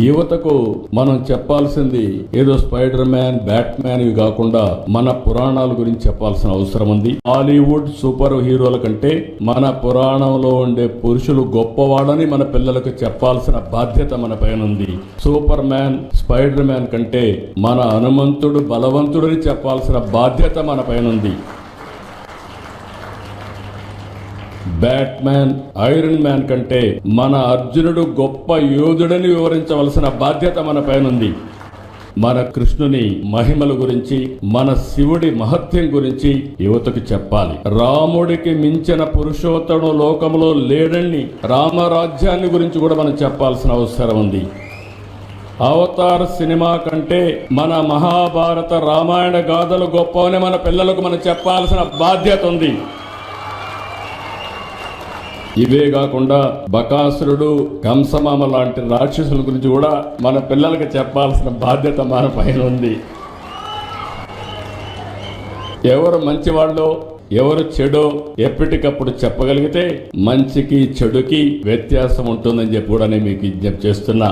యువతకు మనం చెప్పాల్సింది ఏదో స్పైడర్ మ్యాన్, బ్యాట్ మ్యాన్ ఇవి కాకుండా మన పురాణాల గురించి చెప్పాల్సిన అవసరం ఉంది. హాలీవుడ్ సూపర్ హీరోల కంటే మన పురాణంలో ఉండే పురుషులు గొప్పవాడని మన పిల్లలకు చెప్పాల్సిన బాధ్యత మన పైన ఉంది. సూపర్ మ్యాన్, స్పైడర్ మ్యాన్ కంటే మన హనుమంతుడు బలవంతుడని చెప్పాల్సిన బాధ్యత మన పైన ఉంది. బ్యాట్ మ్యాన్, ఐరన్ మ్యాన్ కంటే మన అర్జునుడు గొప్ప యోధుడని వివరించవలసిన బాధ్యత మన పైనుంది. మన కృష్ణుని మహిమల గురించి, మన శివుడి మహత్యం గురించి యువతకు చెప్పాలి. రాముడికి మించిన పురుషోత్తముడు లోకంలో లేడని రామరాజ్యాన్ని గురించి కూడా మనం చెప్పాల్సిన అవసరం ఉంది. అవతార్ సినిమా కంటే మన మహాభారత రామాయణ గాథలు గొప్పవని మన పిల్లలకు మనం చెప్పాల్సిన బాధ్యత ఉంది. ఇవే కాకుండా బకాసురుడు, కంసమామ లాంటి రాక్షసుల గురించి కూడా మన పిల్లలకి చెప్పాల్సిన బాధ్యత మన పైన ఉంది. ఎవరు మంచివాళ్ళో ఎవరు చెడో ఎప్పటికప్పుడు చెప్పగలిగితే మంచికి చెడుకి వ్యత్యాసం ఉంటుందని చెప్పి కూడా నేను మీకు విజ్ఞప్తి చేస్తున్నా.